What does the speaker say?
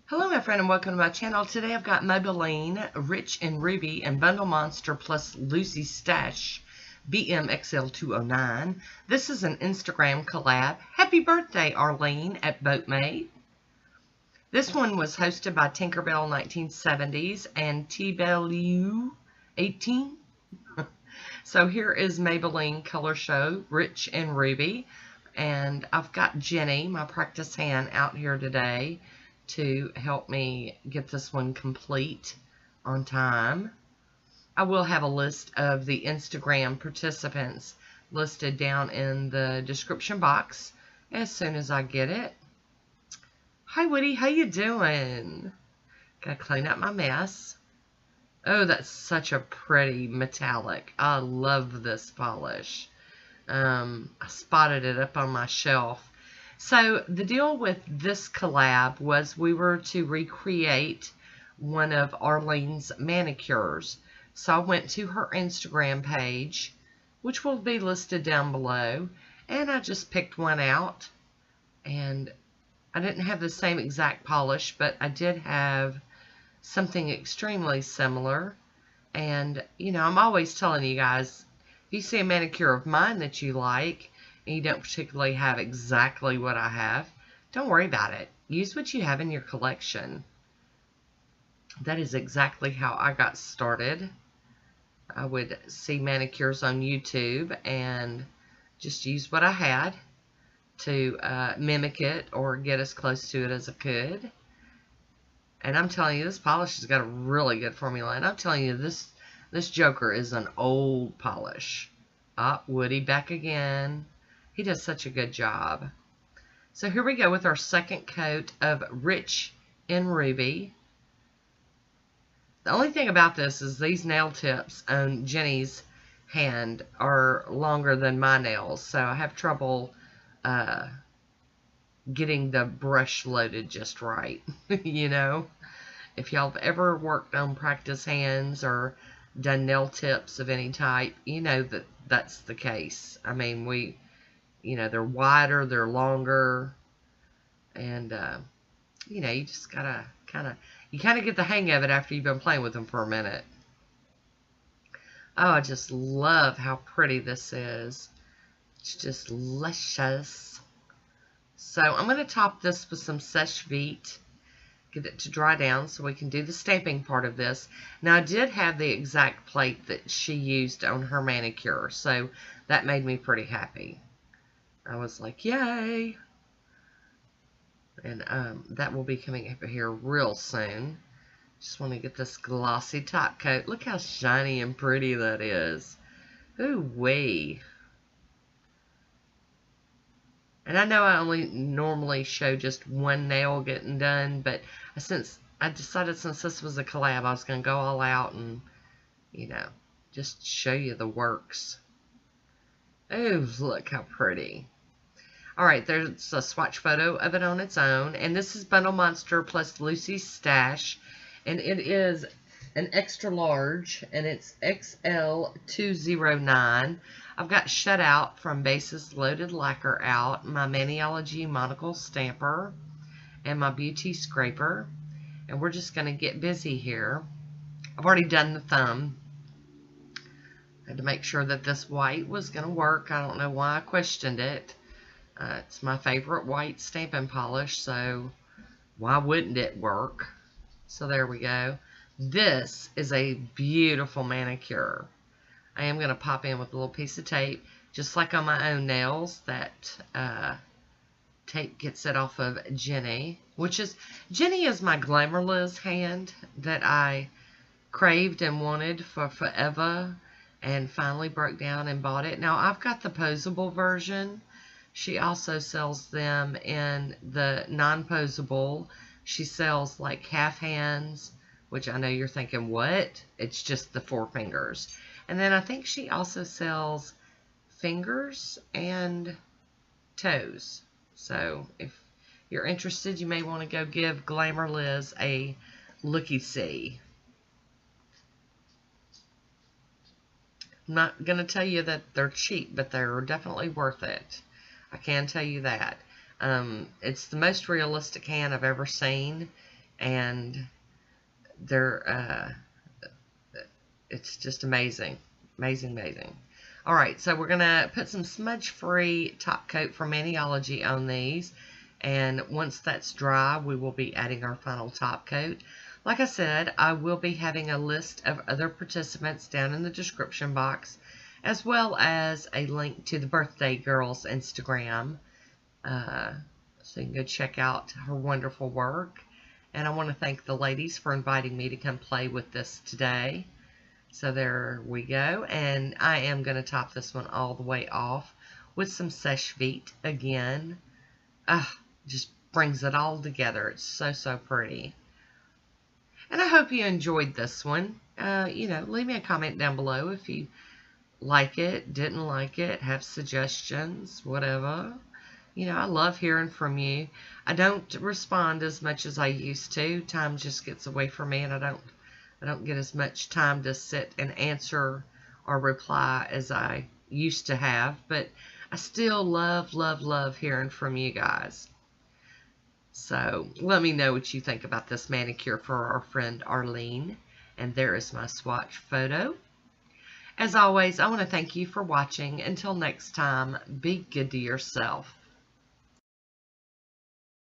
Hello my friend and welcome to my channel. Today I've got Maybelline Rich in Ruby and Bundle Monster plus Lucy Stash BMXL209. This is an Instagram collab. Happy birthday Arlene at Boatmate. This one was hosted by Tinkerbell 1970s and TTYL 18. So here is Maybelline Color Show Rich in Ruby. And I've got Jenny, my practice hand, out here today to help me get this one complete on time. I will have a list of the Instagram participants listed down in the description box as soon as I get it. Hi Woody, how you doing? Gotta clean up my mess. Oh, that's such a pretty metallic. I love this polish. I spotted it up on my shelf. So the deal with this collab was we were to recreate one of Arlene's manicures. So I went to her Instagram page, which will be listed down below, and I just picked one out. And I didn't have the same exact polish, but I did have something extremely similar. And, you know, I'm always telling you guys, if you see a manicure of mine that you like, and you don't particularly have exactly what I have, don't worry about it. Use what you have in your collection. That is exactly how I got started. I would see manicures on YouTube and just use what I had to mimic it or get as close to it as I could. And I'm telling you, this polish has got a really good formula. And I'm telling you, this Joker is an old polish. Woody back again. He does such a good job. So here we go with our second coat of Rich in Ruby. The only thing about this is these nail tips on Jenny's hand are longer than my nails. So I have trouble getting the brush loaded just right. You know, if y'all have ever worked on practice hands or done nail tips of any type, you know that that's the case. I mean, you know, they're wider, they're longer, and, you know, you just gotta kind of get the hang of it after you've been playing with them for a minute. Oh, I just love how pretty this is. It's just luscious. So I'm going to top this with some Seche Vite, get it to dry down so we can do the stamping part of this. Now, I did have the exact plate that she used on her manicure, so that made me pretty happy. I was like, yay! And that will be coming up here real soon. Just want to get this glossy top coat. Look how shiny and pretty that is. Ooh-wee. And I know I only normally show just one nail getting done, but I decided since this was a collab, I was going to go all out and, you know, just show you the works. Oh, look how pretty. Alright, there's a swatch photo of it on its own. And this is Bundle Monster plus Lucy Stash. And it is an extra large. And it's XL209. I've got Shut Out from Bases Loaded Lacquer out. My Maniology Monocle Stamper. And my Beauty Scraper. And we're just going to get busy here. I've already done the thumb. I had to make sure that this white was going to work. I don't know why I questioned it. It's my favorite white stamping polish, so why wouldn't it work? So there we go. This is a beautiful manicure. I am going to pop in with a little piece of tape, just like on my own nails. That tape gets it off of Jenny, Jenny is my Glamour Liz hand that I craved and wanted for forever and finally broke down and bought it. Now, I've got the posable version. She also sells them in the non-posable. She sells like half hands, which I know you're thinking, what? It's just the 4 fingers. And then I think she also sells fingers and toes. So if you're interested, you may want to go give Glamour Liz a looky-see. I'm not going to tell you that they're cheap, but they're definitely worth it. I can tell you that. It's the most realistic hand I've ever seen. and they're it's just amazing. Amazing, amazing. All right, so we're going to put some smudge-free top coat from Maniology on these. And once that's dry, we will be adding our final top coat. Like I said, I will be having a list of other participants down in the description box, as well as a link to the birthday girl's Instagram. So you can go check out her wonderful work. And I want to thank the ladies for inviting me to come play with this today. So there we go, and I am going to top this one all the way off with some Seche Vite again. Just brings it all together. It's so, so pretty. And I hope you enjoyed this one. Leave me a comment down below if you like it, didn't like it, have suggestions, whatever. I love hearing from you. I don't respond as much as I used to. Time just gets away from me, and I don't get as much time to sit and answer or reply as I used to have, but I still love, love, love hearing from you guys. So let me know what you think about this manicure for our friend Arlene. And there is my swatch photo. As always, I want to thank you for watching. Until next time, be good to yourself.